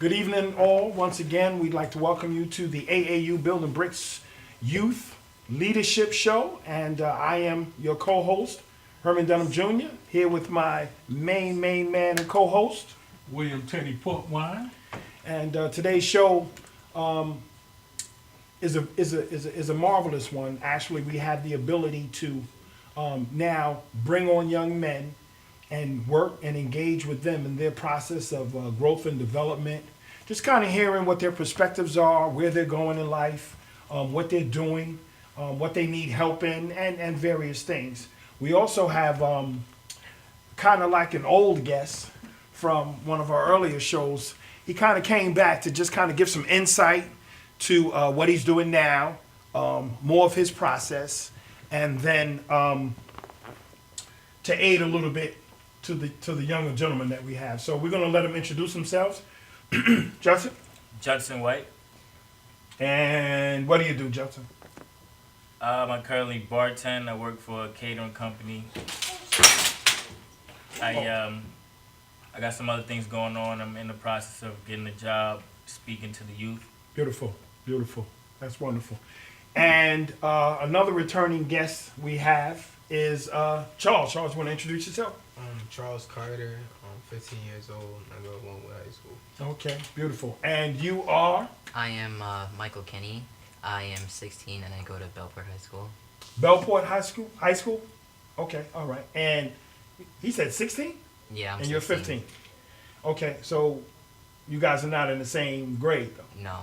Good evening, all. Once again, we'd like to welcome you to the AAU Building Bricks Youth Leadership Show. And I am your co-host, Herman Dunham Jr., here with my main man and co-host, William Teddy Portwine. And today's show is a marvelous one. Actually, we have the ability to now bring on young men and work and engage with them in their process of growth and development. Just kind of hearing what their perspectives are, where they're going in life, what they're doing, what they need help in, and various things. We also have kind of like an old guest from one of our earlier shows. He kind of came back to just kind of give some insight to what he's doing now, more of his process, and then to aid a little bit to the younger gentleman that we have. So we're going to let them introduce themselves. Judson? Judson White. And what do you do, Judson? I currently bartend. I work for a catering company. I got some other things going on. I'm in the process of getting a job speaking to the youth. Beautiful, beautiful. That's wonderful. And another returning guest we have is Charles. Charles, you want to introduce yourself? Charles Carter. I'm 15 years old. I go to Longwood High School. Okay, beautiful. And you are? I am Michael Kenny. I am 16 and I go to Belport High School. Belport High School? High school? Okay, all right. And he said 16? Yeah, I'm and 16. you're 15. Okay, so you guys are not in the same grade, though. No.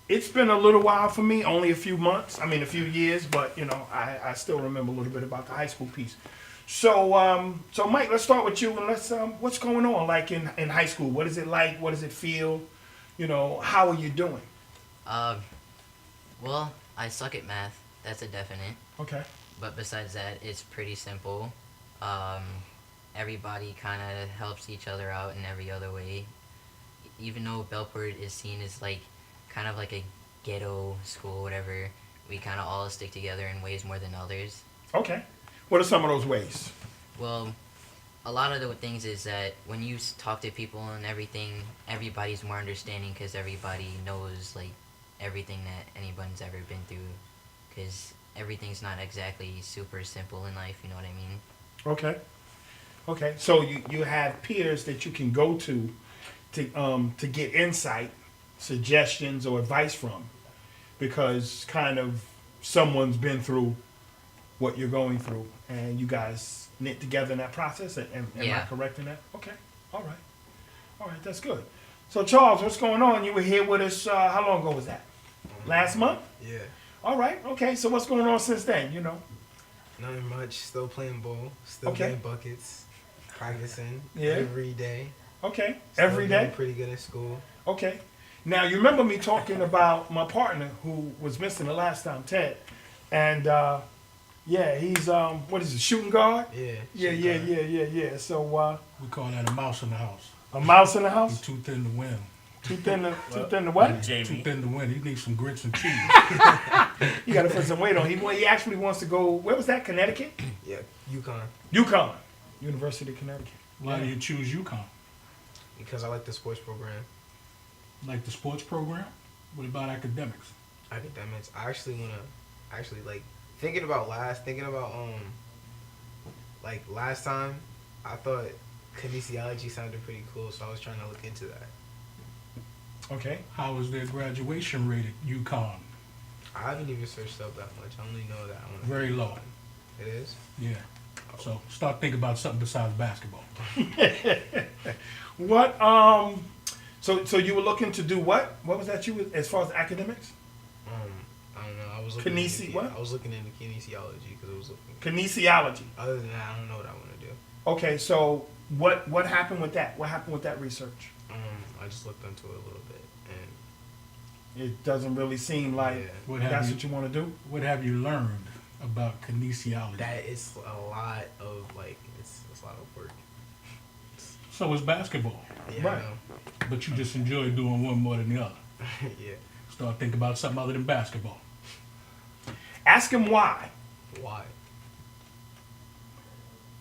It's been a little while for me, only a few months. I mean, a few years, but, you know, I still remember a little bit about the high school piece. So, so Mike, let's start with you, and let's, what's going on, like, in high school? What is it like? What does it feel? You know, how are you doing? Well, I suck at math. That's a definite. Okay. But besides that, it's pretty simple. Everybody kind of helps each other out in every other way. Even though Belport is seen as, like, kind of like a ghetto school, whatever, we kind of all stick together in ways more than others. Okay. What are some of those ways? Well, a lot of the things is that when you talk to people and everything, everybody's more understanding because everybody knows, like, everything that anyone's ever been through. Because everything's not exactly super simple in life, you know what I mean? Okay. Okay. So you have peers that you can go to get insight, suggestions, or advice from, because kind of someone's been through what you're going through, and you guys knit together in that process. Am I correct in that? Okay. All right. All right. That's good. So Charles, what's going on? You were here with us. How long ago was that? Last month? Yeah. All right. Okay. So what's going on since then? You know. Nothing much. Still playing ball. Still Okay. getting buckets. Practicing Yeah. every day. Okay. Still Every doing day. pretty good at school. Okay. Now, you remember me talking about my partner who was missing the last time, Ted. And, yeah, he's, what is it, shooting guard? Yeah. Yeah. So, We call that a mouse in the house. a mouse in the He's house? too thin to win. Too thin to what? Too JV. thin to win. He needs some grits and cheese. You got to put some weight on. He actually wants to go, where was that, Connecticut? Yeah. UConn. UConn. University of Connecticut. Why do you choose UConn? Because I like the sports program. Like the sports program? What about academics? Academics. I actually want to, like, thinking about last time, I thought kinesiology sounded pretty cool, so I was trying to look into that. Okay. How is their graduation rate at UConn? I haven't even searched up that much. I only know that I want to. Very low. It is? Yeah. So start thinking about something besides basketball. What, so you were looking to do what? What was that as far as academics? I don't know. I was looking what? I was looking into kinesiology because it was looking. Kinesiology. Other than that, I don't know what I want to do. Okay, so what happened with that? What happened with that research? I just looked into it a little bit, and It doesn't really seem like Yeah. that's what you want to do. What have you learned about kinesiology? that is a lot of it's a lot of work. So is basketball. Yeah, Right. But you just enjoy doing one more than the other. I know. Yeah. Start thinking about something other than basketball. Ask him why. Why?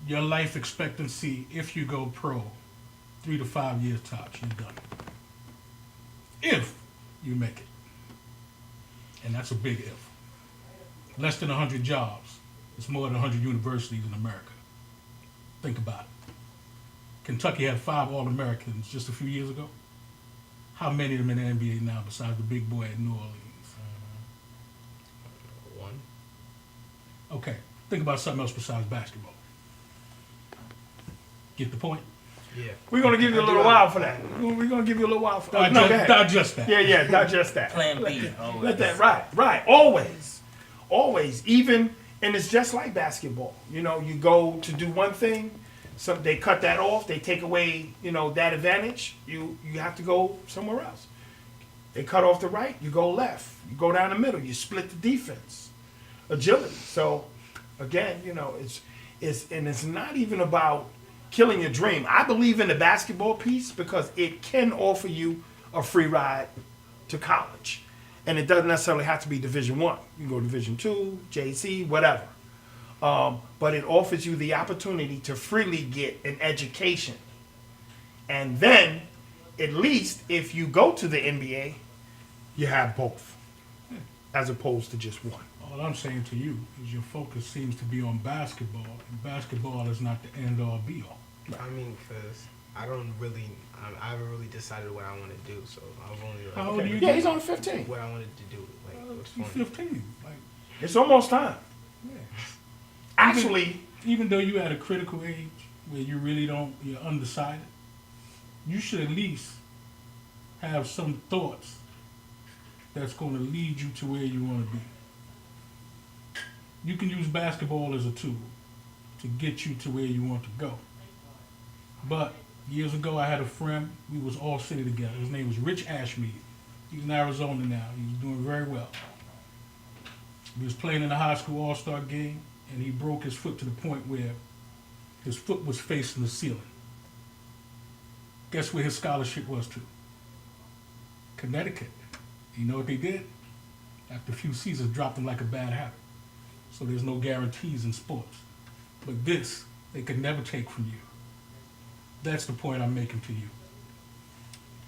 Your life expectancy, if you go pro, 3 to 5 years tops, you're done. If you make it. And that's a big if. Less than 100 jobs. It's more than 100 universities in America. Think about it. Kentucky had 5 All-Americans just a few years ago. How many of them in the NBA now besides the big boy in New Orleans? One. Okay, think about something else besides basketball. Get the point? Yeah. We're gonna give you a little while for that. We're gonna give you a little while for that. No, go ahead. Digest that. Yeah, digest that. Plan B. Always. Let that right. Always. Even, and it's just like basketball. You know, you go to do one thing, so they cut that off. They take away, that advantage. You have to go somewhere else. They cut off the right, you go left. You go down the middle. You split the defense. Agility. So, again, it's not even about killing your dream. I believe in the basketball piece because it can offer you a free ride to college. And it doesn't necessarily have to be Division I. You can go Division II, JC, whatever. But it offers you the opportunity to freely get an education. And then, at least if you go to the NBA, you have both, as opposed to just one. All I'm saying to you is your focus seems to be on basketball, and basketball is not the end-all be-all. I mean, because I haven't really decided what I want to do, so I've only like, How old are you? Yeah, he's on 15. what I wanted to do. Like, what's You're fun. 15. Like, It's almost time. yeah. Actually, Even though you're at a critical age where you're undecided, you should at least have some thoughts that's going to lead you to where you want to be. You can use basketball as a tool to get you to where you want to go. But years ago, I had a friend. We was all city together. His name was Rich Ashmead. He's in Arizona now. He's doing very well. He was playing in a high school all-star game, and he broke his foot to the point where his foot was facing the ceiling. Guess where his scholarship was to? Connecticut. You know what they did? After a few seasons, dropped him like a bad habit. So there's no guarantees in sports. But this, they could never take from you. That's the point I'm making to you.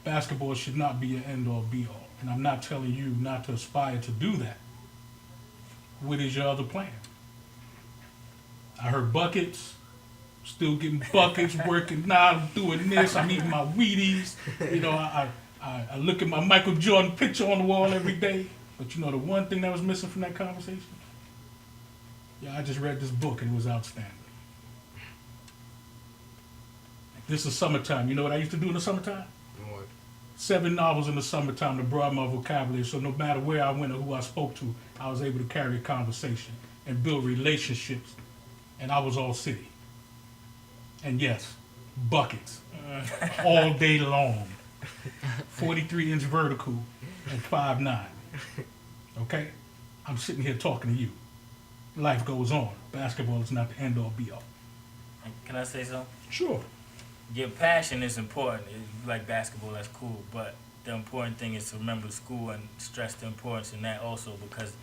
Basketball should not be an end-all, be-all. And I'm not telling you not to aspire to do that. What is your other plan? I heard buckets, still getting buckets, working now, I'm doing this, I'm eating my Wheaties. I look at my Michael Jordan picture on the wall every day. But the one thing that was missing from that conversation? Yeah, I just read this book and it was outstanding. This is summertime. You know what I used to do in the summertime? What? 7 novels in the summertime to broaden my vocabulary, so no matter where I went or who I spoke to, I was able to carry a conversation and build relationships, and I was all city. And yes, buckets, all day long, 43-inch vertical and 5'9". Okay? I'm sitting here talking to you. Life goes on. Basketball is not the end-all, be-all. Can I say something? Sure. Your passion is important. If you like basketball, that's cool. But the important thing is to remember school and stress the importance in that also, because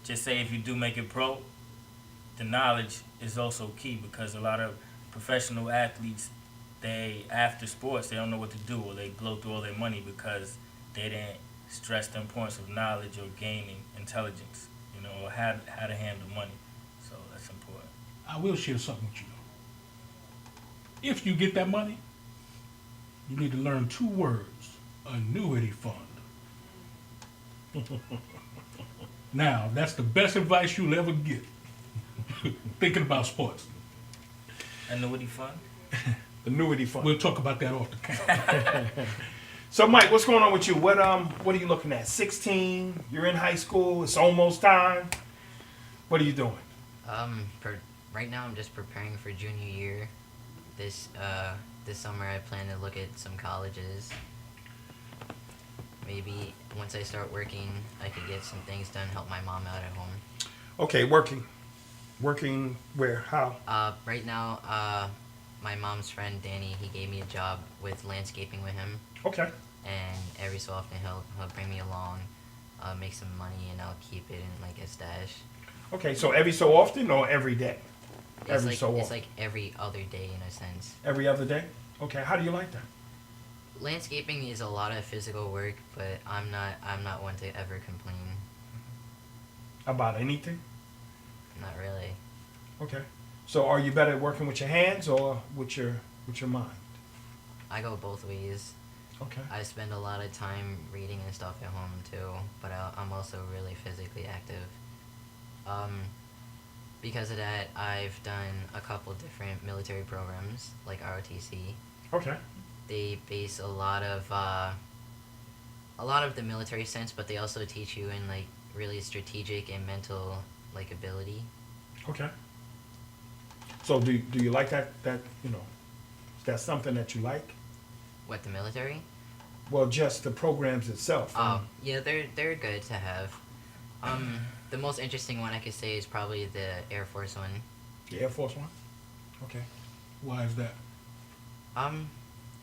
just say if you do make it pro, the knowledge is also key, because a lot of professional athletes, after sports, they don't know what to do, or they blow through all their money because they didn't stress the importance of knowledge or gaining intelligence, or how to handle money. So that's important. I will share something with you. If you get that money, you need to learn 2 words: annuity fund. Now, that's the best advice you'll ever get. Thinking about sports. Annuity fund? annuity fund. We'll talk about that off the camera. So, Mike, what's going on with you? What are you looking at? 16? You're in high school. It's almost time. What are you doing? Right now I'm just preparing for junior year. This summer I plan to look at some colleges. Maybe once I start working, I could get some things done, help my mom out at home. Okay, working. Working where? How? Right now, my mom's friend Danny, he gave me a job with landscaping with him, Okay. and every so often he'll bring me along, make some money, and I'll keep it in like a stash. Okay, so every so often or every day? It's like every other day in a sense. Every other day? Okay, how do you like that? Landscaping is a lot of physical work, but I'm not one to ever complain. About anything? Not really. Okay. So are you better at working with your hands or with your mind? I go both ways. Okay. I spend a lot of time reading and stuff at home too, but I'm also really physically active. Because of that, I've done a couple different military programs, like ROTC. Okay. They base a lot of the military sense, but they also teach you in like really strategic and mental like ability. Okay. So do you like that is that something that you like? What, the military? Well, just the programs itself. Oh, yeah, they're good to have. The most interesting one I could say is probably the Air Force one. The Air Force one? Okay. Why is that? I'm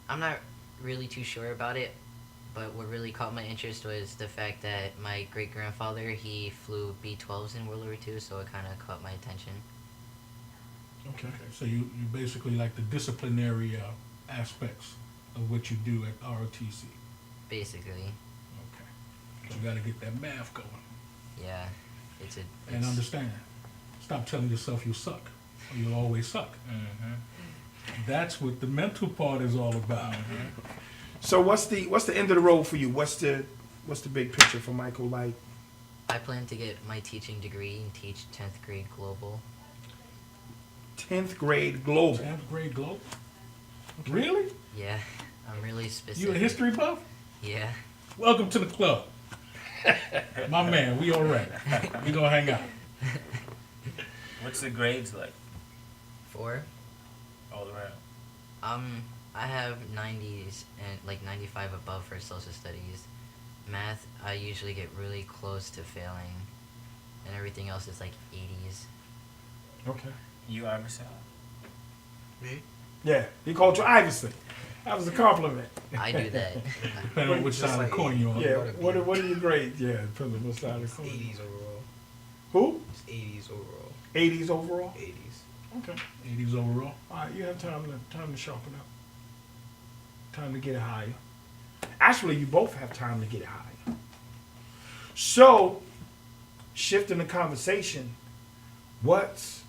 not really too sure about it, but what really caught my interest was the fact that my great grandfather, he flew B-12s in World War II, so it kind of caught my attention. Okay. So you basically like the disciplinary aspects of what you do at ROTC. Basically, Okay. But you got to get that math going. yeah. And understand. Stop telling yourself you suck, or you'll always suck. Mm-hmm. That's what the mental part is all about. So what's the end of the road for you? What's the big picture for Michael? Like, I plan to get my teaching degree and teach 10th grade global. 10th grade global. 10th grade global? Really? Yeah, I'm really specific. You a history buff? Yeah. Welcome to the club. My man, we all right. We gonna hang out. What's the grades like 4. all around? I have 90s and like 95 above for social studies. Math, I usually get really close to failing, and everything else is like 80s. Okay. You Iverson? Me? Yeah, he called you Iverson. That was a compliment. I do that. Depending on which Just side of like the coin you're on. Yeah. What are your grades? Yeah, depends on what side of the coin. 80s overall. Who? It's 80s overall. 80s overall. 80s. Okay. 80s overall. All right, you have time to sharpen up. Time to get it higher. Actually, you both have time to get it higher. So, shifting the conversation, what's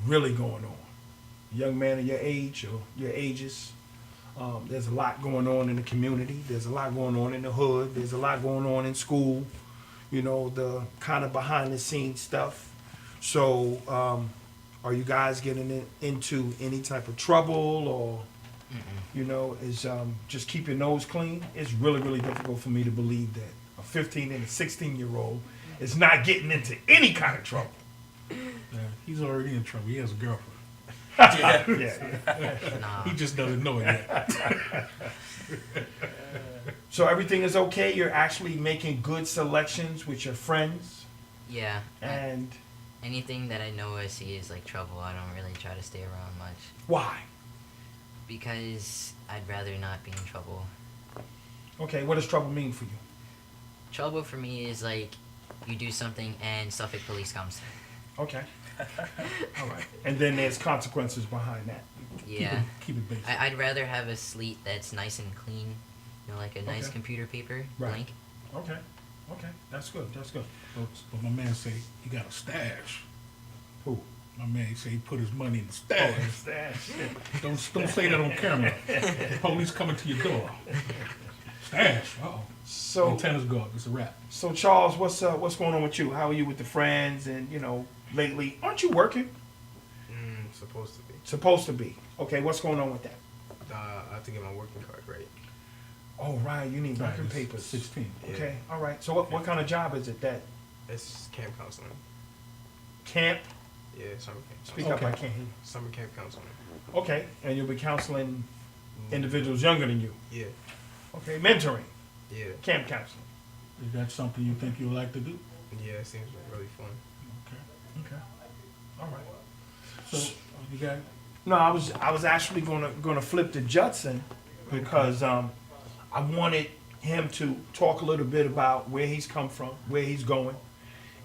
really going on? Young man of your age or your ages, there's a lot going on in the community. There's a lot going on in the hood. There's a lot going on in school. You know, the kind of behind the scenes stuff. So, are you guys getting into any type of trouble or, is just keep your nose clean? It's really, really difficult for me to believe that a 15 and a 16-year-old is not getting into any kind of trouble. Yeah, he's already in trouble. He has a girlfriend. Yeah. Nah. He just doesn't know it yet. So everything is okay? You're actually making good selections with your friends? Yeah. And Anything that I know I see is like trouble. I don't really try to stay around much why? because I'd rather not be in trouble. Okay, what does trouble mean for you? Trouble for me is like you do something and Suffolk police comes. Okay. All right. And then there's consequences behind that. Yeah. Keep it basic. I'd rather have a slate that's nice and clean, like a nice Okay. computer paper, Right. blank. Okay. Okay. That's good. That's good. But my man say he got a stash. Who? My man say he put his money in the Oh, stash. the stash. Don't say that on camera. Police coming to your door. Stash. Uh-oh. So, Antennas go up. It's a wrap. so Charles, what's going on with you? How are you with the friends? And lately, aren't you working? Supposed to be. Supposed to be. Okay, what's going on with that? I have to get my working card right. Oh, right, you need working It's papers. 16. Yeah. Okay, all right. So what kind of job is it that It's camp counseling. camp? Yeah, summer camp. Speak up, Okay. I can't hear you. Summer camp counseling. Okay, and you'll be counseling individuals younger than you. Yeah. Okay, mentoring, Yeah. camp counseling. Is that something you think you'd like to do? Yeah, it seems really fun. Okay. Okay, all right. So you got No, I was actually gonna flip to Judson because I wanted him to talk a little bit about where he's come from, where he's going,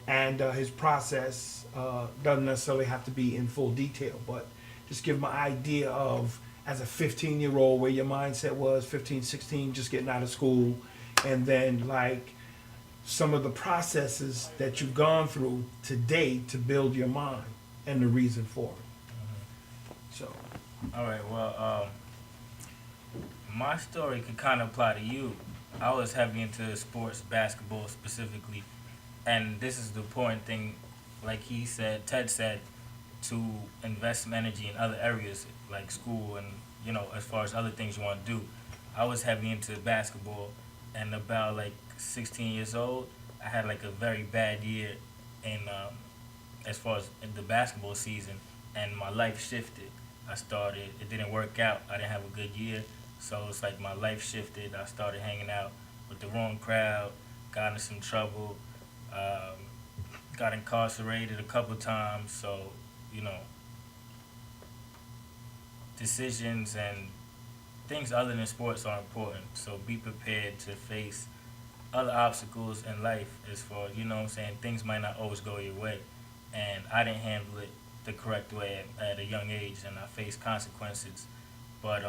and his process doesn't necessarily have to be in full detail, but just give him an idea of as a 15-year-old, where your mindset was 15, 16, just getting out of school, and then like some of the processes that you've gone through today to build your mind and the reason for it. So, All right. Well, my story could kind of apply to you. I was heavy into sports, basketball specifically, and this is the important thing. Like Ted said, to invest some energy in other areas like school and as far as other things you want to do. I was heavy into basketball, and about like 16 years old, I had like a very bad year in as far as in the basketball season, and my life shifted. It didn't work out. I didn't have a good year, so it's like my life shifted. I started hanging out with the wrong crowd, got into some trouble, got incarcerated a couple times. So decisions and things other than sports are important. So be prepared to face other obstacles in life as far, things might not always go your way. And I didn't handle it the correct way at a young age, and I faced consequences. But,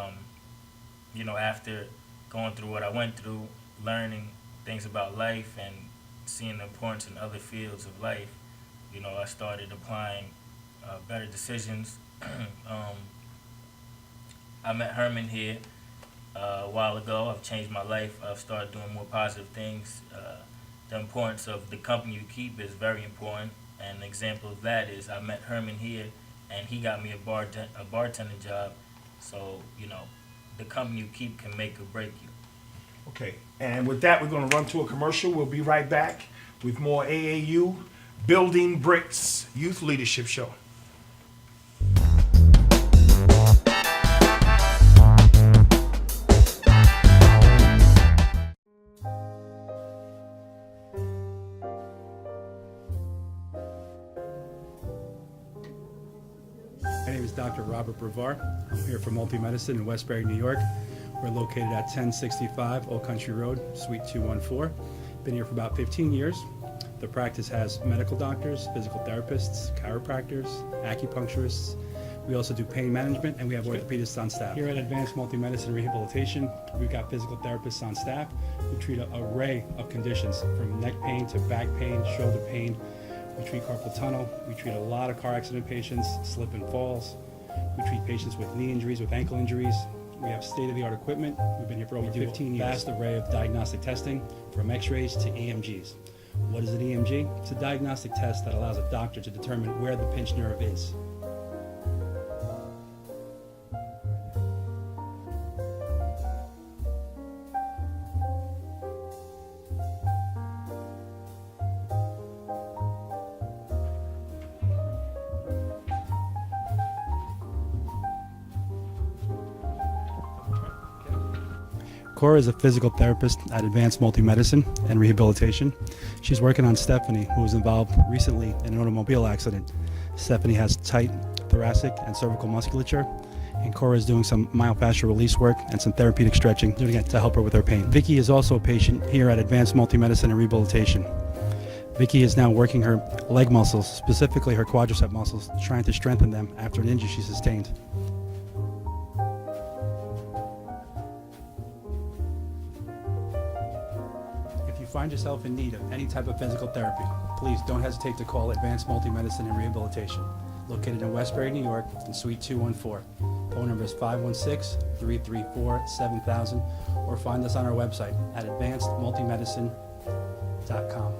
after going through what I went through, learning things about life and seeing the importance in other fields of life, I started applying better decisions. I met Herman here a while ago. I've changed my life. I've started doing more positive things. The importance of the company you keep is very important. And an example of that is I met Herman here, and he got me a bartending job. So, the company you keep can make or break you. okay. And with that, we're going to run to a commercial. We'll be right back with more AAU Building Bricks Youth Leadership Show. My name is Dr. Robert Brevard. I'm here for Multi-Medicine in Westbury, New York. We're located at 1065 Old Country Road, Suite 214. Been here for about 15 years. The practice has medical doctors, physical therapists, chiropractors, acupuncturists. We also do pain management, and we have orthopedists on staff. Here at Advanced Multi-Medicine Rehabilitation, we've got physical therapists on staff who treat an array of conditions, from neck pain to back pain, shoulder pain. We treat carpal tunnel. We treat a lot of car accident patients, slip and falls. We treat patients with knee injuries, with ankle injuries. We have state-of-the-art equipment. We've been here for over 15 years. Vast array of diagnostic testing, from x-rays to EMGs. What is an EMG? It's a diagnostic test that allows a doctor to determine where the pinched nerve is. Cora is a physical therapist at Advanced Multi-Medicine and Rehabilitation. She's working on Stephanie, who was involved recently in an automobile accident. Stephanie has tight thoracic and cervical musculature, and Cora is doing some myofascial release work and some therapeutic stretching, doing it to help her with her pain. Vicky is also a patient here at Advanced Multi-Medicine and Rehabilitation. Vicky is now working her leg muscles, specifically her quadricep muscles, trying to strengthen them after an injury she sustained. If you find yourself in need of any type of physical therapy, please don't hesitate to call Advanced Multi-Medicine and Rehabilitation, located in Westbury, New York, in Suite 214. Phone number is 516-334-7000, or find us on our website at advancedmultimedicine.com.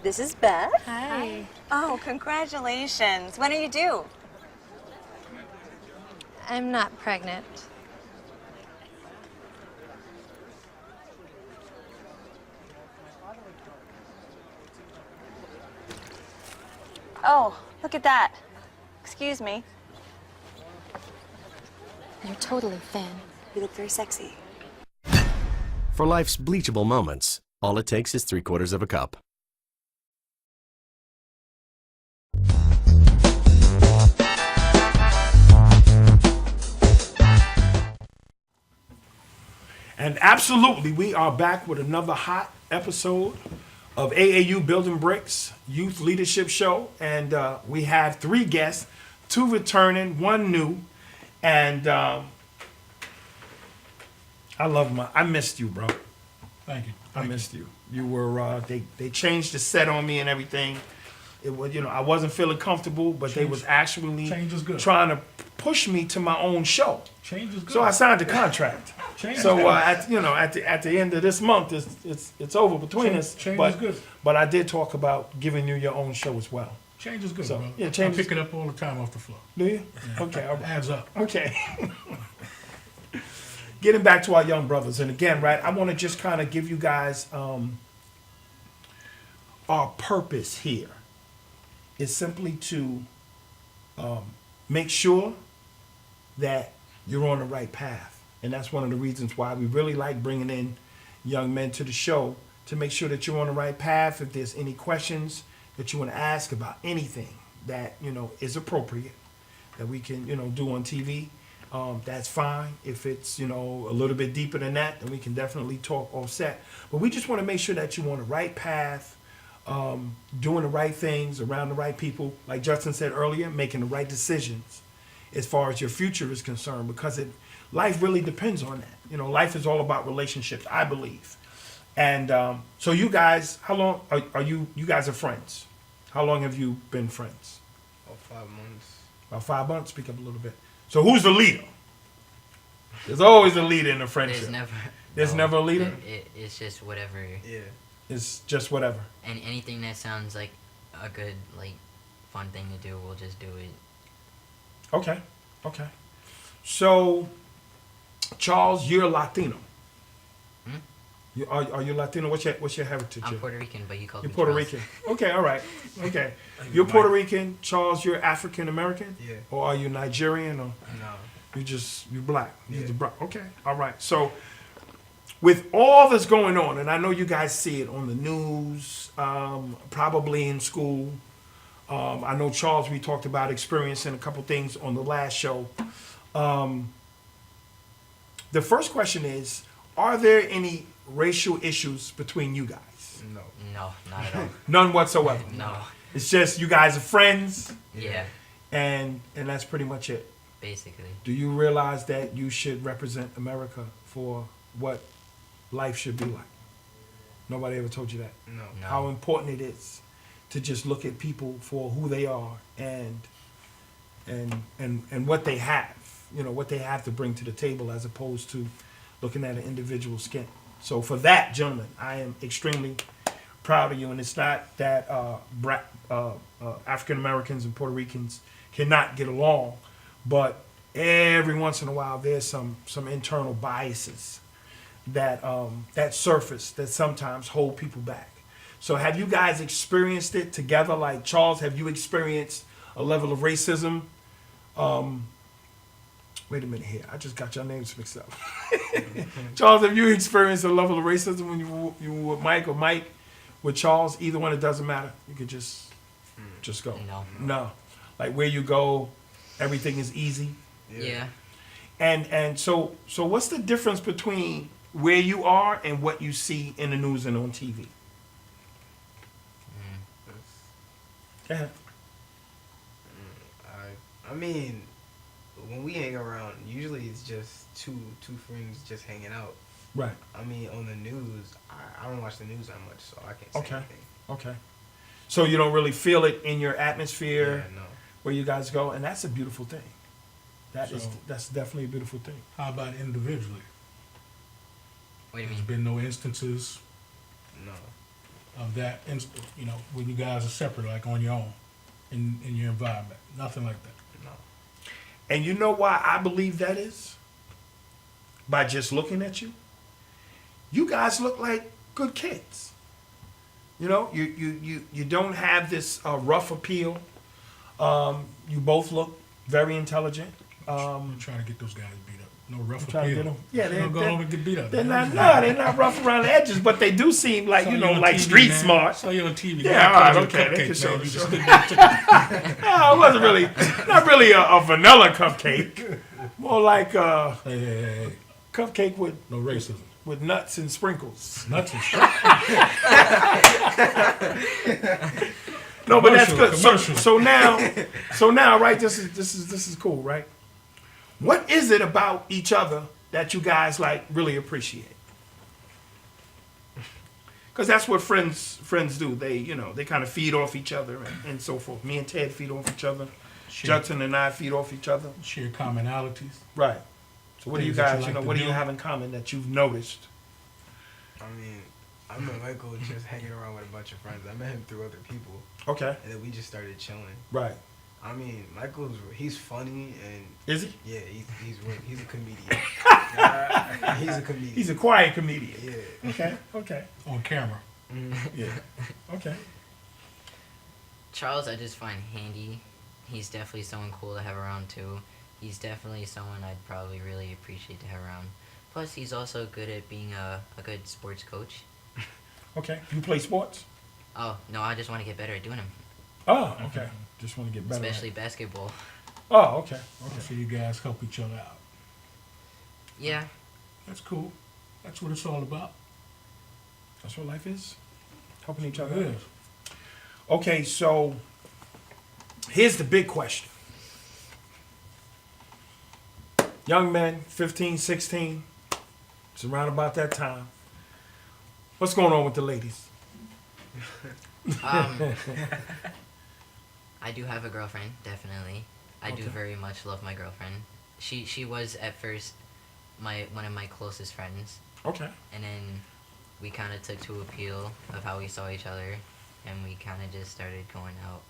This is Beth. Hi. Oh, congratulations. When are you due? I'm not pregnant. Oh, look at that. Excuse me. You're totally thin. You look very sexy. For life's bleachable moments, all it takes is 3/4 of a cup. And absolutely, we are back with another hot episode of AAU Building Bricks Youth Leadership Show. And we have 3 guests, 2 returning, 1 new. And I missed you, bro. Thank you. I missed you. You were, they changed the set on me and everything. It was, I wasn't feeling comfortable, but they was actually Change is good. trying to push me to my own show. Change is good. So I signed a contract. Change So is good. at the end of this month, it's over between us. Change but, is good. But I did talk about giving you your own show as well. Change is good, So, bro. yeah, change I is- pick it up all the time off the floor. Do you? Okay. All right. Adds up. Okay. Getting back to our young brothers, and again, right, I want to just kind of give you guys our purpose here is simply to make sure that you're on the right path. And that's one of the reasons why we really like bringing in young men to the show, to make sure that you're on the right path. If there's any questions that you want to ask about anything that, is appropriate, that we can, do on TV, that's fine. If it's, a little bit deeper than that, then we can definitely talk offset. But we just want to make sure that you're on the right path, doing the right things around the right people. Like Justin said earlier, making the right decisions as far as your future is concerned, because life really depends on that. Life is all about relationships, I believe. And so you guys, how long are you guys are friends? How long have you been friends? About 5 months. About 5 months. Speak up a little bit. So who's the leader? There's always a leader in a friendship. There's never a leader? It's just whatever. Yeah. It's just whatever. And anything that sounds like a good, fun thing to do, we'll just do it. Okay. So, Charles, you're Latino. Are you Latino? What's your heritage? I'm Puerto Rican, but you call me You're Puerto Charles. Rican. Okay, all right. Okay. You're Puerto Rican. Charles, you're African American? Yeah. Or are you Nigerian? Or No. you're black? Yeah. You're black. Okay, all right. So, with all that's going on, and I know you guys see it on the news, probably in school. I know, Charles, we talked about experiencing a couple things on the last show. The first question is, are there any racial issues between you guys? No. No, not at all. None whatsoever. No. It's just you guys are friends, Yeah, and that's pretty much it. basically. Do you realize that you should represent America for what life should be like? Nobody ever told you that. No. No. How important it is to just look at people for who they are and what they have, what they have to bring to the table, as opposed to looking at an individual skin. So for that, gentlemen, I am extremely proud of you. And it's not that African Americans and Puerto Ricans cannot get along, but every once in a while there's some internal biases that surface that sometimes hold people back. So have you guys experienced it together? Like, Charles, have you experienced a level of racism? Wait a minute here. I just got your names mixed up. Charles, have you experienced a level of racism when you were with Mike, or Mike with Charles? Either one, it doesn't matter. You could just go. No. Like, where you go, everything is easy. Yeah. And so what's the difference between where you are and what you see in the news and on TV? Go ahead. I mean, when we hang around, usually it's just two friends just hanging out. Right. I mean, on the news, I don't watch the news that much, so I can't say Okay. anything. Okay. So you don't really feel it in your atmosphere Yeah, no. where you guys go, and that's a beautiful thing. So- That's definitely a beautiful thing. How about individually? What do you There's mean? been no instances No. of that, when you guys are separate, like on your own, in your environment. Nothing like that. No. And you know why I believe that is? By just looking at you. You guys look like good kids. You don't have this rough appeal. You both look very intelligent. I'm trying to get those guys beat up. No rough Trying to appeal. get 'em- yeah, Don't go home and get beat up. They're man. they're not rough around the edges, but they do seem like, Saw you on like TV, street man. smart. Saw you on TV. Yeah, Man, all right, I called you a okay, they can cupcake, show man. it, You show just it. couldn't No, it wasn't really, a vanilla cupcake. More like a Hey. cupcake with No racism. with nuts and sprinkles. Nuts and shit. No, but that's good. Commercial. So now, right? This is cool, right? What is it about each other that you guys like really appreciate? Because that's what friends do. They kind of feed off each other and so forth. Me and Ted feed off each other. Judson and I feed off each other. Share commonalities. Right. So what do you Things that guys, you like to what do do. you have in common that you've noticed? I mean, I met Michael just hanging around with a bunch of friends. I met him through other people, Okay. and then we just started chilling. Right. I mean, he's funny and Is he? yeah, he's a comedian. He's a comedian. He's a quiet comedian. Yeah. Okay. On camera. Yeah. Okay. Charles, I just find handy. He's definitely someone cool to have around too. He's definitely someone I'd probably really appreciate to have around. Plus, he's also good at being a good sports coach. Okay. You play sports? Oh, no, I just want to get better at doing them, Oh, okay. Just want to get better. at especially it. basketball. Oh, okay. So you guys help each other out. Yeah, That's cool. That's what it's all about. That's what life is. Helping each It other. is. Okay, so here's the big question. Young men, 15, 16, it's around about that time. What's going on with the ladies? I do have a girlfriend, definitely. I do Okay. very much love my girlfriend. She was at first one of my closest friends, Okay. and then we kind of took to appeal of how we saw each other, and we kind of just started going out.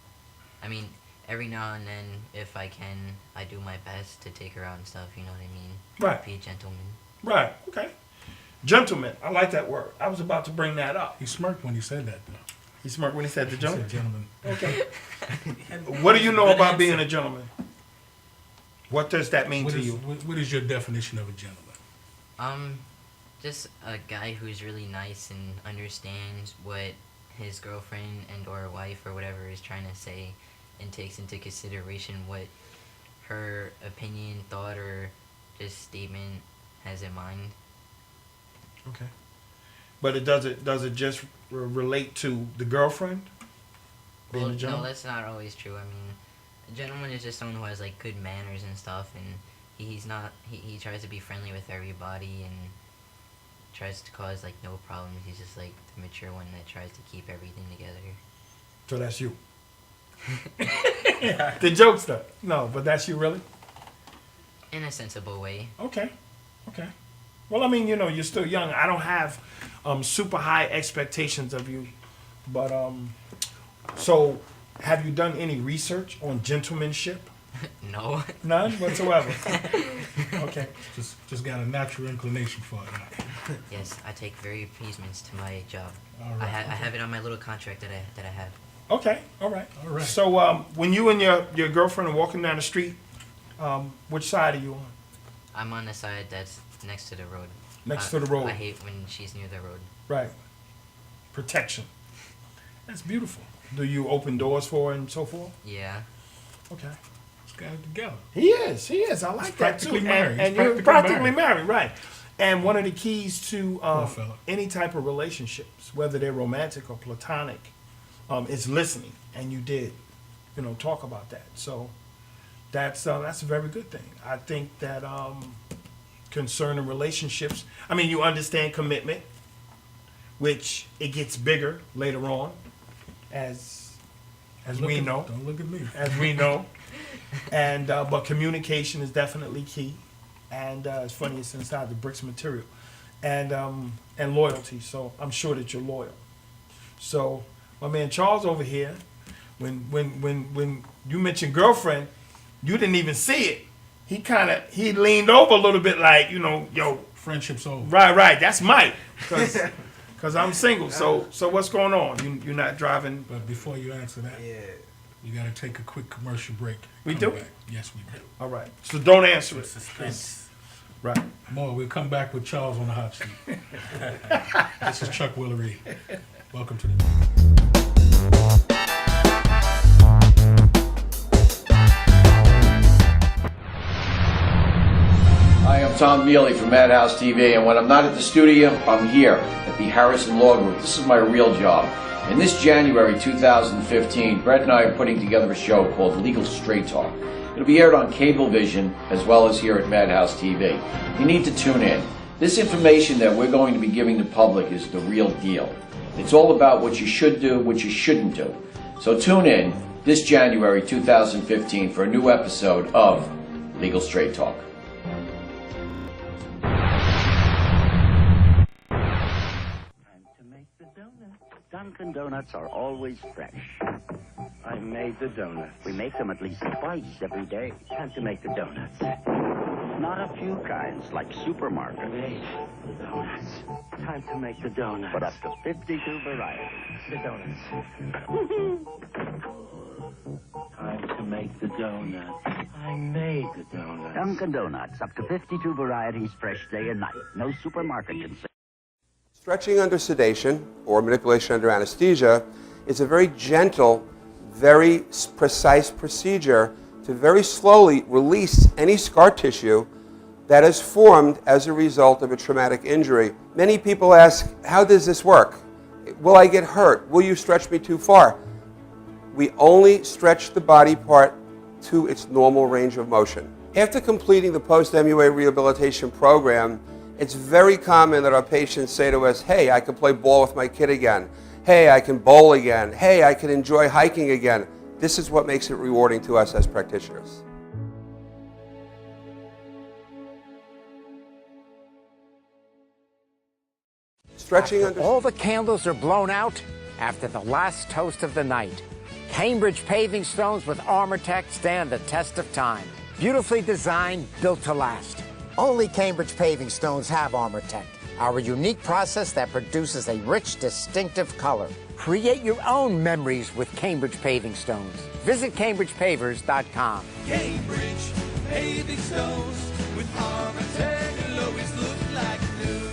I mean, every now and then, if I can, I do my best to take her out and stuff, you know what I mean? Right. Be a gentleman. Right. Okay. Gentleman. I like that word. I was about to bring that up. He smirked when he said that, though. He smirked when he said the He said gentleman. gentleman. Okay. What do you know about being a gentleman? What does that mean What to is, you? what is your definition of a gentleman? Just a guy who's really nice and understands what his girlfriend and or wife or whatever is trying to say, and takes into consideration what her opinion, thought, or just statement has in mind. Okay. But does it just relate to the girlfriend? Being Well, a no, gentleman? that's not always true. I mean, a gentleman is just someone who has like good manners and stuff, and he tries to be friendly with everybody and tries to cause like no problems. He's just like the mature one that tries to keep everything together. So that's you. The joke stuff. No, but that's you really? In a sensible way. Okay. Okay. Well, I mean, you're still young. I don't have super high expectations of you. But so have you done any research on gentlemanship? No. None whatsoever. Okay. Just got a natural inclination for it. Yes, I take very appeasements to my job. All right. I have it on my little contract that I have. Okay. All right. All right. So when you and your girlfriend are walking down the street, which side are you on? I'm on the side that's next to the road. Next to the road. I hate when she's near the road. Right. Protection. That's beautiful. Do you open doors for her and so forth? Yeah. Okay. Let's get it together. He is. I like that too. practically married. And He's you're practically practically married, right? And one of the keys to Poor fella. any type of relationships, whether they're romantic or platonic, is listening. And you did, talk about that. So that's a very good thing. I think that concerning relationships, I mean, you understand commitment, which it gets bigger later on, as we know. Don't look at me. As we know. And but communication is definitely key, and it's funny, it's inside the bricks material, and loyalty. So I'm sure that you're loyal. So my man Charles over here, when you mentioned girlfriend, you didn't even see it. He leaned over a little bit, like yo, Friendship's over. right. That's Mike, because I'm single. So what's going on? You're not driving. But before you answer that, Yeah. you got to take a quick commercial break. We Come do? back. Yes, we do. All right. So don't answer it. Suspense. Right. More, we'll come back with Charles on the hot seat. This is Chuck Willery. Welcome to the... I am is Tom Mealy from Madhouse TV, and when I'm not at the studio, I'm here at the Harrison Law Group. This is my real job. And this January 2015, Brett and I are putting together a show called Legal Straight Talk. It'll be aired on Cablevision as well as here at Madhouse TV. You need to tune in. This information that we're going to be giving the public is the real deal. It's all about what you should do, what you shouldn't do. So tune in this January 2015 for a new episode of Legal Straight Talk. Dunkin' Donuts are always fresh. I made the donuts. We make them at least twice every day. Time to make the donuts. Not a few kinds, like supermarket. Made the donuts. Time to make the donuts. But up to 52 varieties. The donuts. Time to make the donuts. I made the donuts. Dunkin' Donuts, up to 52 varieties, fresh day and night. No supermarket can say. Stretching under sedation or manipulation under anesthesia is a very gentle, very precise procedure to very slowly release any scar tissue that is formed as a result of a traumatic injury. Many people ask, how does this work? Will I get hurt? Will you stretch me too far? We only stretch the body part to its normal range of motion. After completing the post-MUA rehabilitation program, it's very common that our patients say to us, hey, I can play ball with my kid again. Hey, I can bowl again. Hey, I can enjoy hiking again. This is what makes it rewarding to us as practitioners. Stretching under... All the candles are blown out after the last toast of the night. Cambridge paving stones with ArmorTech stand the test of time. Beautifully designed, built to last. Only Cambridge paving stones have ArmorTech, our unique process that produces a rich, distinctive color. Create your own memories with Cambridge paving stones. Visit CambridgePavers.com. Cambridge paving stones with ArmorTech will always look like new.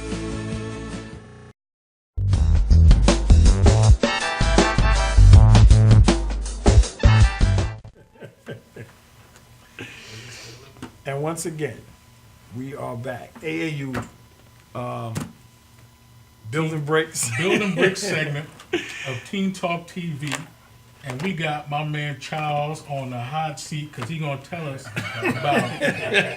And once again, we are back. AAU Building Bricks. Building Bricks segment of Teen Talk TV. And we got my man Charles on the hot seat because he's going to tell us about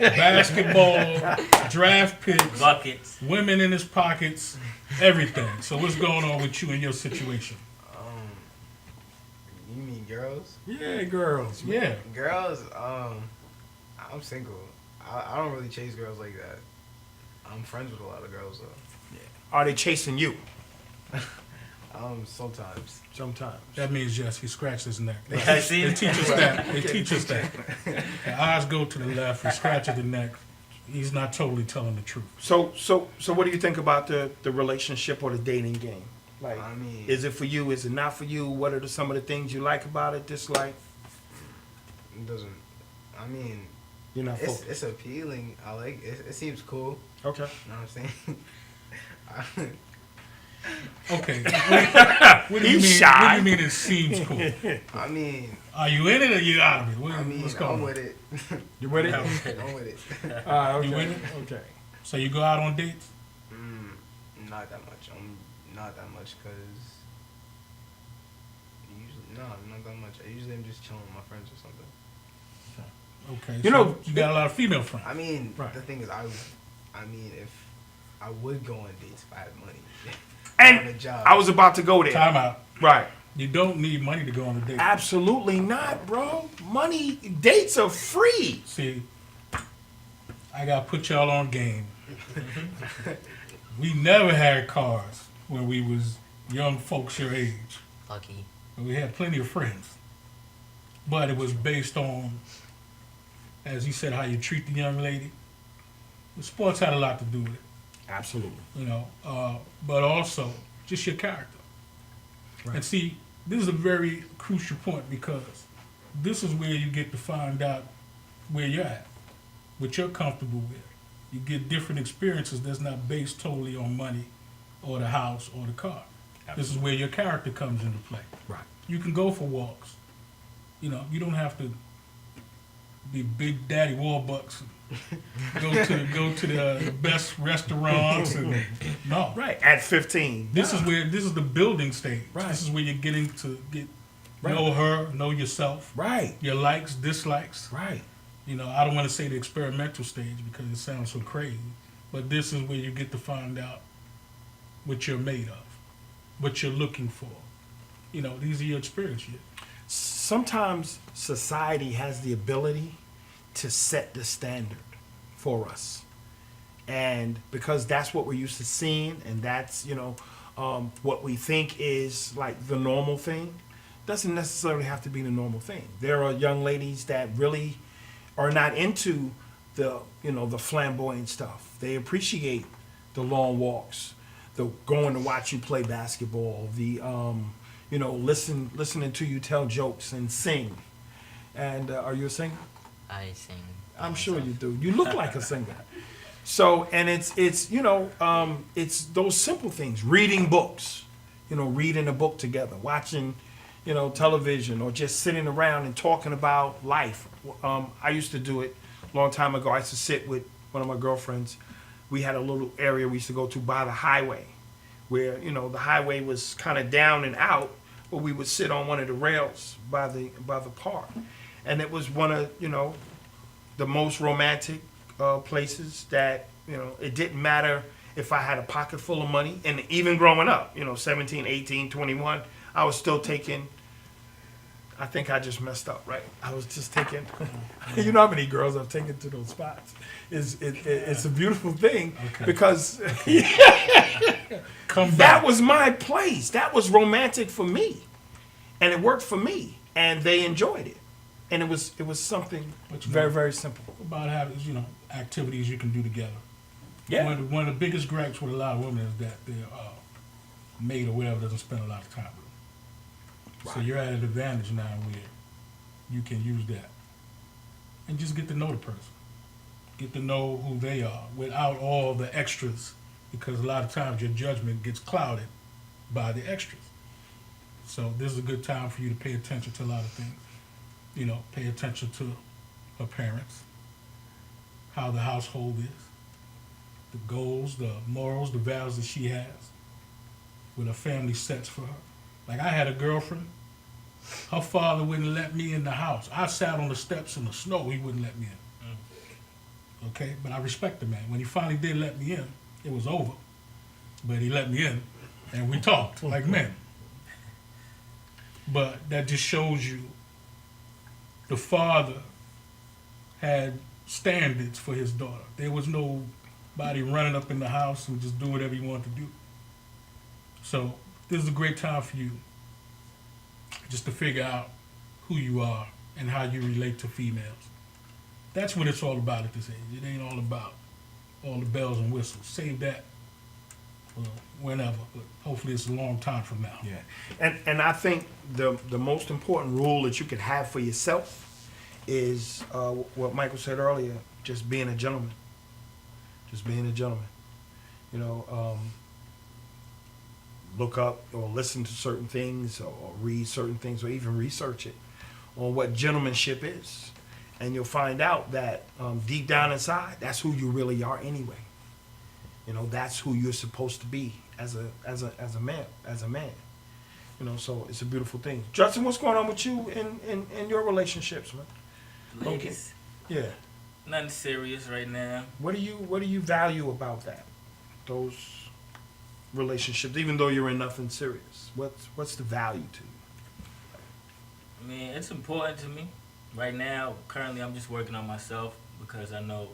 basketball, draft picks, buckets, women in his pockets, everything. So what's going on with you and your situation? You mean girls? Yeah, girls. Yeah. Girls, I'm single. I don't really chase girls like that. I'm friends with a lot of girls, though. Yeah. Are they chasing you? Sometimes. Sometimes. That means yes, he scratched his neck. Right. They teach us that. They teach us that. The eyes go to the left, he scratches the neck. He's not totally telling the truth. So what do you think about the relationship or the dating game? Like, I mean, is it for you? Is it not for you? What are some of the things you like about it, dislike? It doesn't. I mean, you're not. It's appealing. I like it. It seems cool. Okay. You know what I'm saying? Okay. What do you mean? Shy. What do you mean it seems cool? I mean, are you in it or you out of it? What's going on? I'm with it. You with it? Okay. I'm with it. Okay. You with it? Okay. So you go out on dates? Not that much. Not that much because usually not that much. I usually am just chilling with my friends or something. Okay. You know, you got a lot of female friends. I mean, right. The thing is, I mean, if I would go on dates if I had money. And on a job. I was about to go there. Time out. Right. You don't need money to go on a date. Absolutely not, bro. Money, dates are free. See, I got to put y'all on game. We never had cars when we was young folks your age. Lucky. But we had plenty of friends. But it was based on, as you said, how you treat the young lady. The sports had a lot to do with it. Absolutely. You know, but also just your character. Right. And see, this is a very crucial point because this is where you get to find out where you're at, what you're comfortable with. You get different experiences that's not based totally on money or the house or the car. Absolutely. This is where your character comes into play. Right. You can go for walks. You know, you don't have to be Big Daddy Warbucks. Go to the best restaurants and no. Right. At 15. This is the building stage. Right. This is where you're getting to Right. know her, know yourself. Right. Your likes, dislikes. Right. You know, I don't want to say the experimental stage because it sounds so crazy, but this is where you get to find out what you're made of, what you're looking for. You know, these are your experiences. Sometimes society has the ability to set the standard for us. And because that's what we're used to seeing, and that's, what we think is like the normal thing, doesn't necessarily have to be the normal thing. There are young ladies that really are not into the flamboyant stuff. They appreciate the long walks, the going to watch you play basketball, the listening to you tell jokes and sing. And are you a singer? I sing. I'm sure you do. You look like a singer. So, and it's those simple things. Reading books, reading a book together, watching, television, or just sitting around and talking about life. I used to do it a long time ago. I used to sit with one of my girlfriends. We had a little area we used to go to by the highway, where the highway was kind of down and out, but we would sit on one of the rails by the park, and it was one of the most romantic places that it didn't matter if I had a pocket full of money, and even growing up, 17, 18, 21, I was still taking. I think I just messed up, right? I was just taking. You know how many girls I've taken to those spots? It's a beautiful thing because that was my place. That was romantic for me, and it worked for me, and they enjoyed it, and it was something very, very simple. About having activities you can do together. Yeah. One of the biggest gripes with a lot of women is that their mate or whatever doesn't spend a lot of time with them. Right. So you're at an advantage now where you can use that and just get to know the person, get to know who they are without all the extras, because a lot of times your judgment gets clouded by the extras. So this is a good time for you to pay attention to a lot of things. Pay attention to her parents, how the household is, the goals, the morals, the vows that she has, what her family sets for her. Like I had a girlfriend, her father wouldn't let me in the house. I sat on the steps in the snow, he wouldn't let me in. Okay, but I respect the man. When he finally did let me in, it was over. But he let me in, and we talked like men. But that just shows you the father had standards for his daughter. There was nobody running up in the house and just do whatever he wanted to do. So this is a great time for you just to figure out who you are and how you relate to females. That's what it's all about at this age. It ain't all about all the bells and whistles. Save that for whenever, but hopefully it's a long time from now. Yeah, and I think the most important rule that you can have for yourself is what Michael said earlier, just being a gentleman. Just being a gentleman. Look up or listen to certain things or read certain things or even research it on what gentlemanship is. And you'll find out that deep down inside, that's who you really are anyway. That's who you're supposed to be as a man. So it's a beautiful thing. Justin, what's going on with you in your relationships, man? Ladies. Okay. Yeah. Nothing serious right now. What do you value about that? Those relationships, even though you're in nothing serious. What's the value to you? I mean, it's important to me. Right now, currently, I'm just working on myself because I know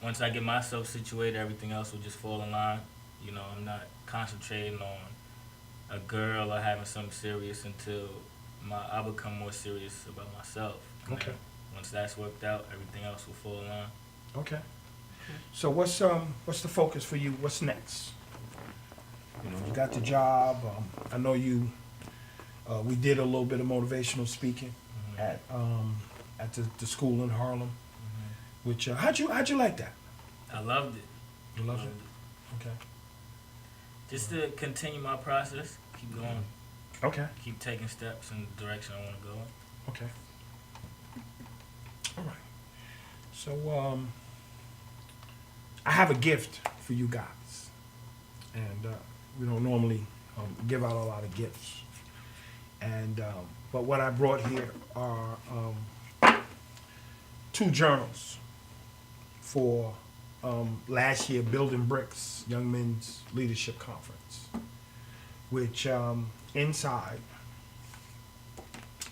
once I get myself situated, everything else will just fall in line. I'm not concentrating on a girl or having something serious until I become more serious about myself. And okay. Once that's worked out, everything else will fall in line. Okay. So what's the focus for you? What's next? You got the job. I know you. We did a little bit of motivational speaking at the school in Harlem. Which how'd you like that? I loved it. You loved it? Okay. Just to continue my process, keep going. Okay. Keep taking steps in the direction I want to go. Okay. All right. So I have a gift for you guys, and we don't normally give out a lot of gifts. And but what I brought here are 2 journals for last year Building Bricks Young Men's Leadership Conference, which inside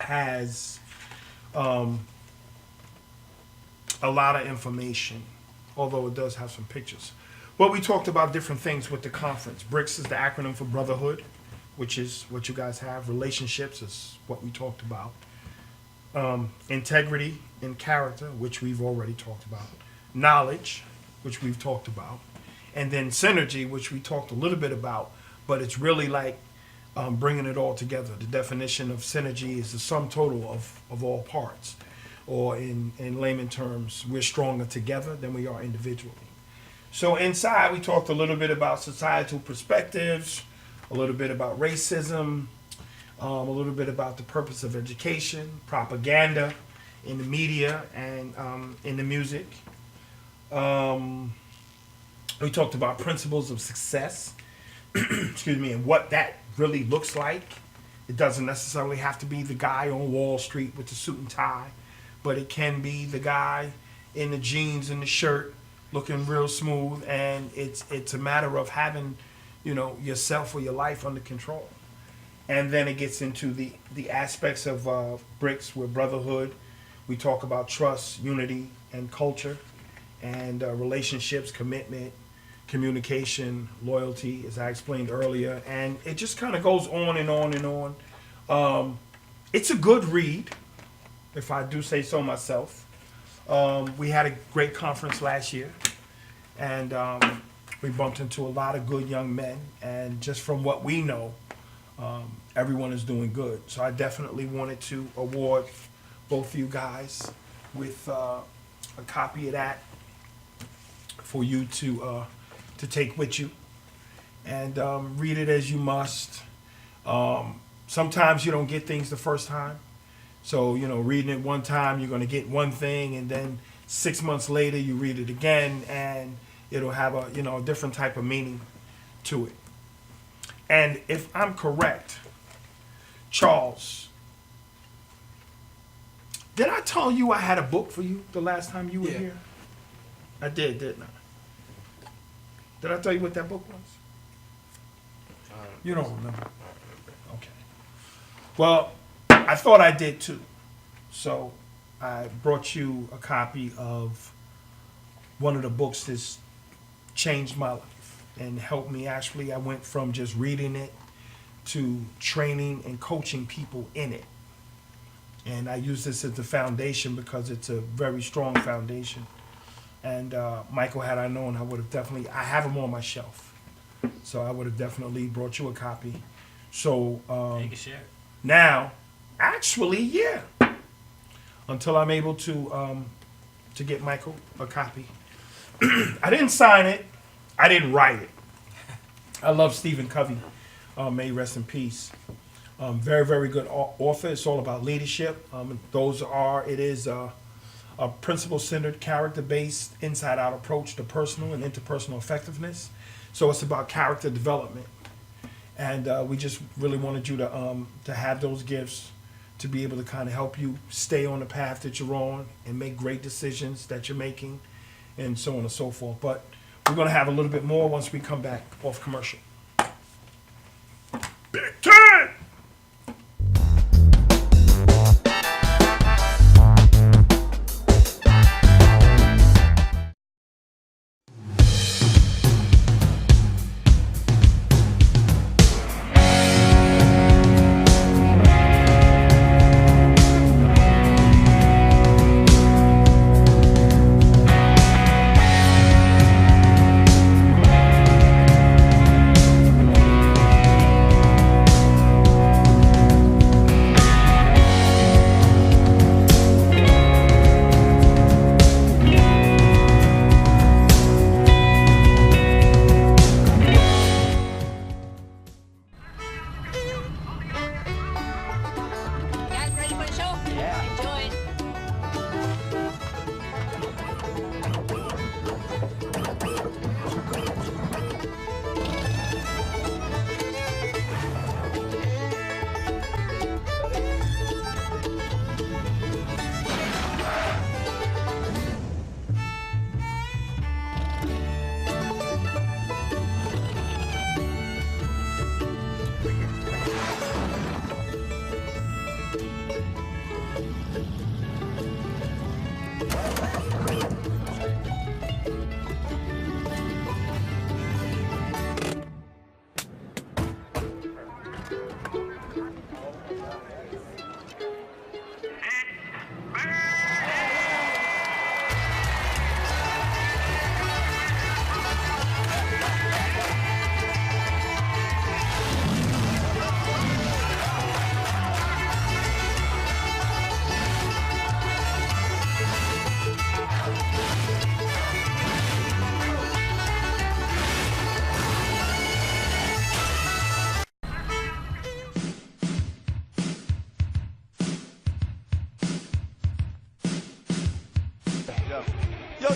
has a lot of information, although it does have some pictures. But we talked about different things with the conference. BRICS is the acronym for brotherhood, which is what you guys have. Relationships is what we talked about. Integrity and character, which we've already talked about. Knowledge, which we've talked about. And then synergy, which we talked a little bit about, but it's really like bringing it all together. The definition of synergy is the sum total of all parts. Or in layman terms, we're stronger together than we are individually. So inside, we talked a little bit about societal perspectives, a little bit about racism, a little bit about the purpose of education, propaganda in the media and in the music. We talked about principles of success, excuse me, and what that really looks like. It doesn't necessarily have to be the guy on Wall Street with the suit and tie, but it can be the guy in the jeans and the shirt looking real smooth, and it's a matter of having, yourself or your life under control. And then it gets into the aspects of BRICS with brotherhood. We talk about trust, unity, and culture, and relationships, commitment, communication, loyalty, as I explained earlier. And it just kind of goes on and on and on. It's a good read, if I do say so myself. We had a great conference last year, and we bumped into a lot of good young men. And just from what we know, everyone is doing good. So I definitely wanted to award both of you guys with a copy of that for you to take with you, and read it as you must. Sometimes you don't get things the first time. So, reading it one time, you're going to get one thing, and then 6 months later, you read it again, and it'll have a different type of meaning to it. And if I'm correct, Charles, did I tell you I had a book for you the last time you were here? I did, didn't I? Did I tell you what that book was? You don't remember. Okay. Well, I thought I did too. So I brought you a copy of one of the books that's changed my life and helped me. Actually, I went from just reading it to training and coaching people in it. And I use this as the foundation because it's a very strong foundation. And Michael, had I known, I would have definitely, I have them on my shelf. So I would have definitely brought you a copy. So you can share it. Now, actually, yeah. Until I'm able to get Michael a copy. I didn't sign it. I didn't write it. I love Stephen Covey. May he rest in peace. Very, very good author. It's all about leadership. It is a principle-centered, character-based, inside-out approach to personal and interpersonal effectiveness. So it's about character development. And we just really wanted you to have those gifts to be able to kind of help you stay on the path that you're on and make great decisions that you're making, and so on and so forth. But we're going to have a little bit more once we come back off commercial. Big time!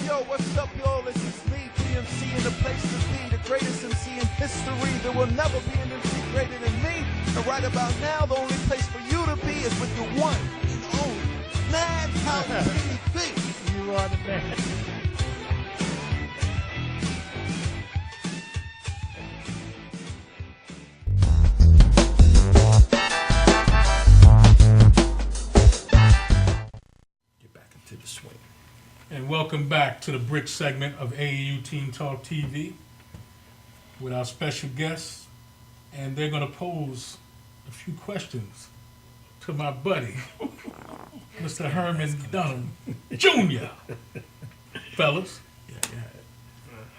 Yo, what's up, y'all? This is me, GMC, in the place to be, the greatest MC in history. There will never be an MC greater than me. And right about now, the only place for you to be is with the one and only Madhousetv. You are the man. Get back into the swing. And welcome back to the Brick segment of AAU Team Talk TV with our special guests. And they're going to pose a few questions to my buddy, Mr. Herman Dunham Jr. Fellas.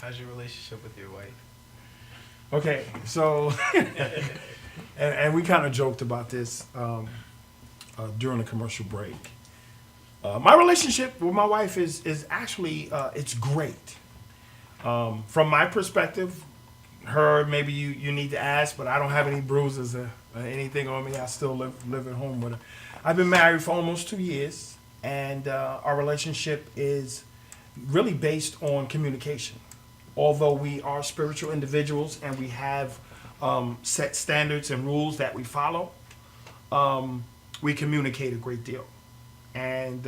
How's your relationship with your wife? Okay, so, and we kind of joked about this during the commercial break. My relationship with my wife is actually, it's great. From my perspective, her, maybe you need to ask, but I don't have any bruises or anything on me. I still live at home with her. I've been married for almost 2 years, and our relationship is really based on communication. Although we are spiritual individuals and we have set standards and rules that we follow, we communicate a great deal. And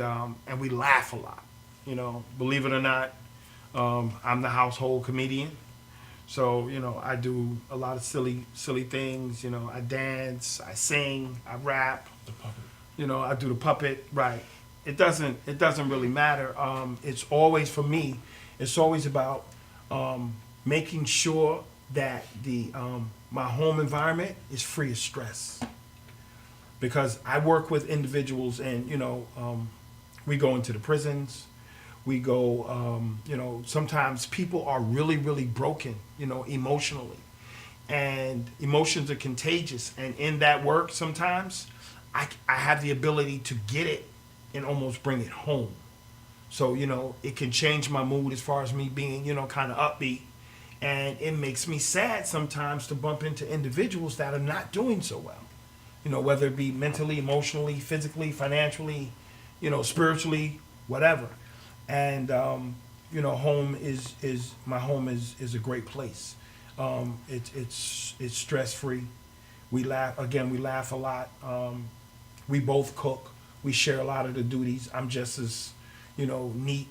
we laugh a lot. You know, believe it or not, I'm the household comedian. So, you know, I do a lot of silly things. You know, I dance, I sing, I rap. The puppet. You know, I do the puppet. Right. It doesn't really matter. It's always, for me, it's always about making sure that my home environment is free of stress. Because I work with individuals, and you know, we go into the prisons. We go, you know, sometimes people are really broken, you know, emotionally, and emotions are contagious. And in that work, sometimes I have the ability to get it and almost bring it home. So you know, it can change my mood as far as me being, you know, kind of upbeat, and it makes me sad sometimes to bump into individuals that are not doing so well. You know, whether it be mentally, emotionally, physically, financially, you know, spiritually, whatever. And you know, my home is a great place. It's stress free. We laugh a lot. We both cook. We share a lot of the duties. I'm just as, you know, neat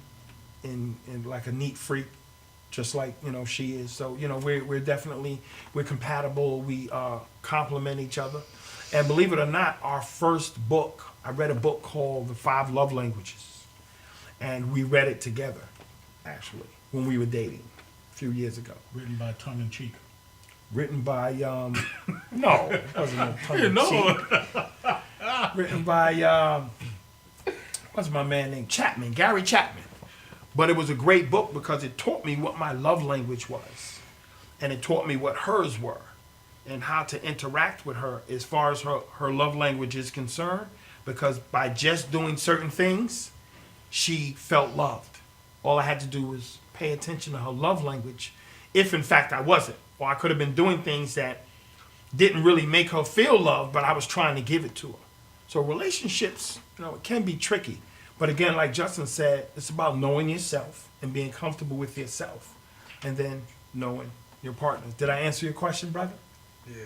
and like a neat freak, just like, you know, she is. So you know, we're definitely compatible. We complement each other. And believe it or not, our first book, I read a book called The 5 Love Languages. And we read it together, actually, when we were dating a few years ago. Written by Tongue in Cheek. Written by, no, it wasn't no tongue in cheek. Written by, what's my man named? Gary Chapman. But it was a great book because it taught me what my love language was. And it taught me what hers were, and how to interact with her as far as her love language is concerned, because by just doing certain things, she felt loved. All I had to do was pay attention to her love language, if in fact I wasn't. Or I could have been doing things that didn't really make her feel loved, but I was trying to give it to her. So relationships, you know, it can be tricky. But again, like Justin said, it's about knowing yourself and being comfortable with yourself, and then knowing your partner. Did I answer your question, brother? Yeah.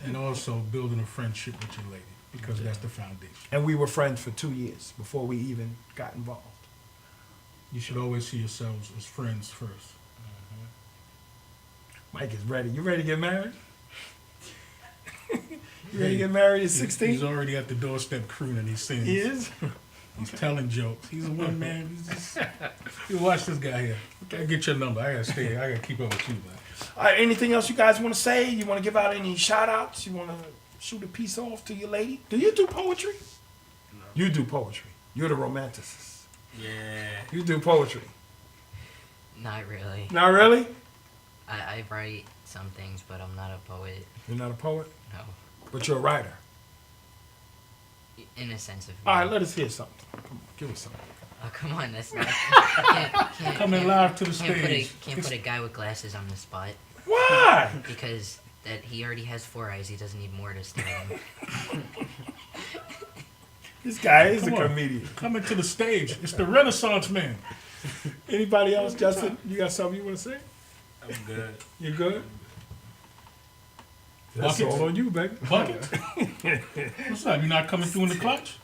And also building a friendship with your lady, because that's the foundation. And we were friends for 2 years before we even got involved. You should always see yourselves as friends first. Mike is ready. You ready to get married? You ready to get married at 16? He's already at the doorstep crooning. He sings. He is? He's telling jokes. He's a one man. You watch this guy here. I get your number. I gotta I gotta keep up with you, man. All right, anything else you guys want to say? You want to give out any shout outs? You want to shoot a piece off to your lady? Do you do poetry? No. You do poetry. You're the romanticist. Yeah. You do poetry. Not really. Not really? I write some things, but I'm not a poet. You're not a poet? No. But you're a writer. In a sense of. All right, let us hear something. Come on, give us something. Oh, come on, that's not. Can't, Coming live to the can't stage. Can't put a guy with glasses on the spot. Why? Because that he already has 4 eyes. He doesn't need more to stare at him. This guy is Come a on. comedian. Coming to the stage. It's the Renaissance man. Anybody else, Justin? You got something you want to say? I'm good. You good? That's Bucket. all on you, baby. Bucket. What's up? You not coming through in the clutch?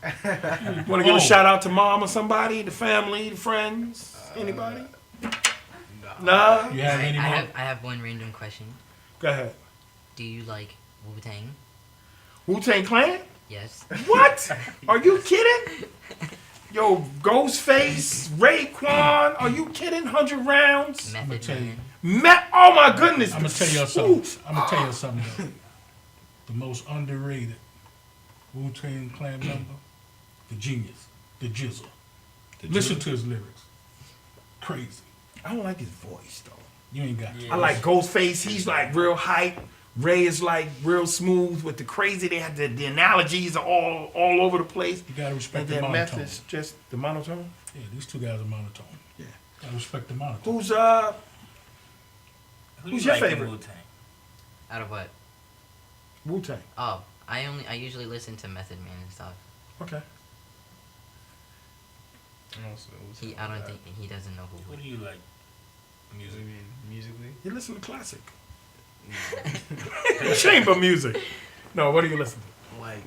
Want to give a shout out to mom or somebody, the family, the friends? Anybody? Nah. You have any more? I have one random question. Go ahead. Do you like Wu-Tang? Wu-Tang Clan? Yes. What? Are you kidding? Yo, Ghostface, Raekwon, are you kidding? 100 rounds? I'm gonna tell you. Oh my goodness. I'm gonna tell you something. I'm gonna tell you something. Though. The most underrated Wu-Tang Clan member, the genius, the Jizzle. Listen to his lyrics. Crazy. I don't like his voice though. You ain't got it. I like Ghostface. He's like real hype. Ray is like real smooth with the crazy. They have the analogies are all over the place. You gotta respect and the their monotone. methods just the monotone. Yeah, these two guys are monotone. Yeah. Gotta respect the monotone. Who's Who Who's you your like in favorite? Wu-Tang? Out of what? Wu-Tang. Oh, I usually listen to Method Man and stuff. Okay. I don't think he doesn't know who. What do you like? Music. I mean, musically? You listen to classic. Chamber music. No, what do you listen to? Like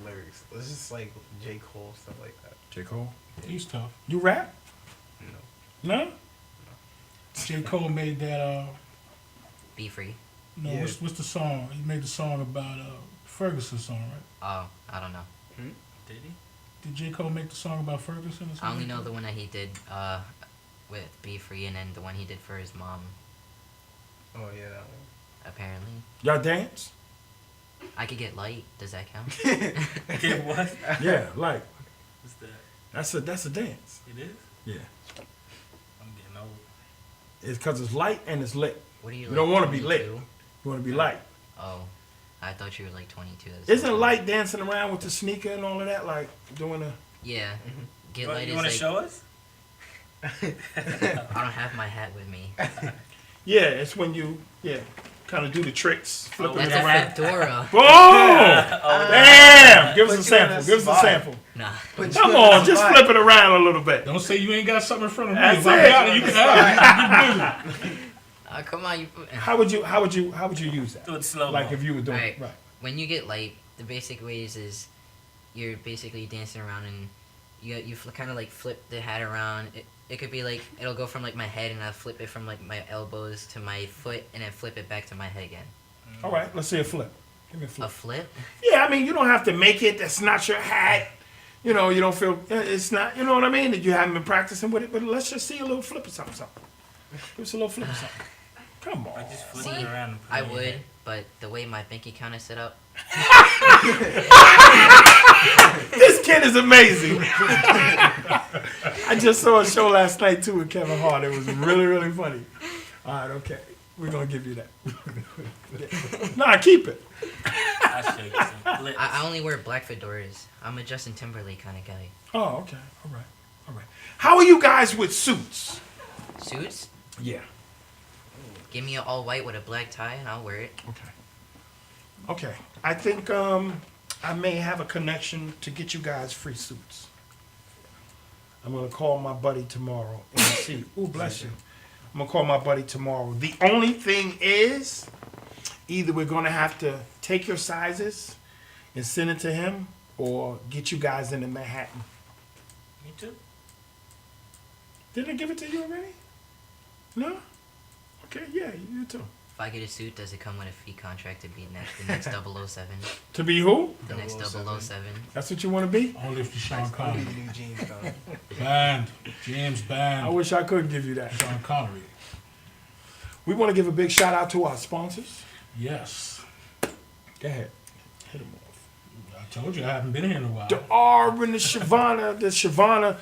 lyrics. It's just like J. Cole, stuff like that. J. Cole. He's tough. You rap? No. No? J. Cole made that Be Free. no, Yeah. what's the song? He made the song about Ferguson song, right? Oh, I don't know. Did he? Did J. Cole make the song about Ferguson or something? I only know the one that he did with Be Free, and then the one he did for his mom. Oh yeah, that one. Apparently, Y'all dance? I could get light. Does that count? Get what? Yeah, like What's that? that's a dance. It is? Yeah. I'm getting old. It's because it's light and it's lit. What do you? You like, don't want to be 22? lit. You want to be light. Oh, I thought you were like 22. That's Isn't so light dancing around with the sneaker and all of that, like doing a? Yeah. Get What, light you is want to like. show us? I don't have my hat with me. Yeah, it's when you kind of do the tricks, flipping That's it a around. fedora. Boom! Damn! Give us a sample. Give us a spot. sample. Nah. Come on, just flip it around a little bit. Don't say you ain't got something in front of me. That's If I it. got it, you can have it. You can get busy. Come on, you. How would you use that? Do it slow. Like if you were doing Right. it right. When you get light, the basic ways is you're basically dancing around and you kind of like flip the hat around. It could be like it'll go from like my head and I'll flip it from like my elbows to my foot and then flip it back to my head again. All right, let's see a flip. Give me a A flip. flip? Yeah, I mean you don't have to make it. That's not your hat. You know, you don't feel it's not. You know what I mean? That you haven't been practicing with it. But let's just see a little flip or something. Give us a little flip or something. Come on. I just flip See, it around. And put I it in your would, head. but the way my bank account is set up, This kid is amazing. I just saw a show last night too with Kevin Hart. It was really, really funny. All right, okay. We're going to give you that. Nah, keep it. I'll show you some flips. I only wear black fedoras. I'm a Justin Timberlake kind of guy. Oh, okay. All right. All right. How are you guys with suits? Suits? Yeah. Give me an all white with a black tie and I'll wear it. Okay. Okay. I think I may have a connection to get you guys free suits. I'm going to call my buddy tomorrow and see. Ooh, bless you. I'm going to call my buddy tomorrow. The only thing is, either we're going to have to take your sizes and send it to him or get you guys into Manhattan. Me too. Didn't I give it to you already? No? Okay, yeah, you too. If I get a suit, does it come with a fee contract to be the next 007? To be who? The next 007. That's what you want to be? Only if you Sean Connery. New jeans coming. Band. James Band. I wish I could give you that. Sean Connery. We want to give a big shout out to our sponsors. Yes. Go ahead. Hit him off. I told you I haven't been here in a while. The R and the Shavana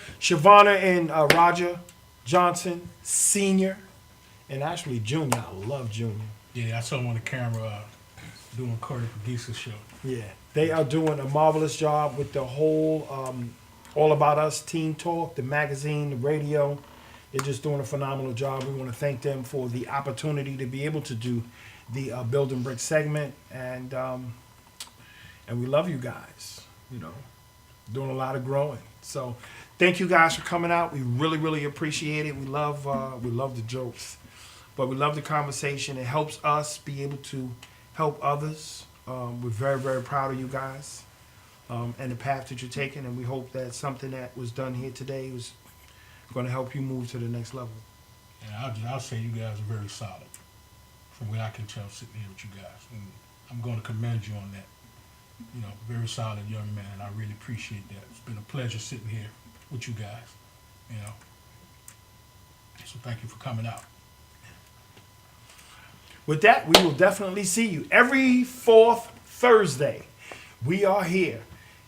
and Roger Johnson, Senior, and actually Junior. I love Junior. Yeah, I saw him on the camera doing Corey Pagisa's show. Yeah, they are doing a marvelous job with the whole All About Us Team Talk, the magazine, the radio. They're just doing a phenomenal job. We want to thank them for the opportunity to be able to do the Build and Brick segment, and we love you guys. You know, doing a lot of growing. So, thank you guys for coming out. We really, really appreciate it. We love the jokes, but we love the conversation. It helps us be able to help others. We're very, very proud of you guys and the path that you're taking, and we hope that something that was done here today was going to help you move to the next level. And I'll say you guys are very solid, from what I can tell sitting here with you guys. And I'm going to commend you on that. You know, very solid young man, and I really appreciate that. It's been a pleasure sitting here with you guys, you know. So thank you for coming out. With that, we will definitely see you every fourth Thursday. We are here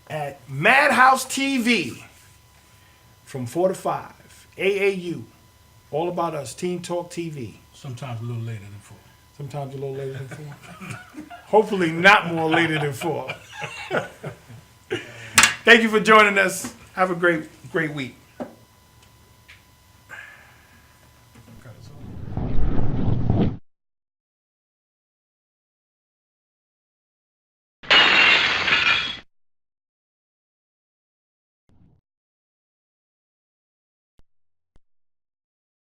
at Madhousetv from 4 to 5. AAU, All About Us, Team Talk TV. Sometimes a little later than 4. Sometimes a little later than 4. Hopefully not more later than 4. Thank you for joining us. Have a great week.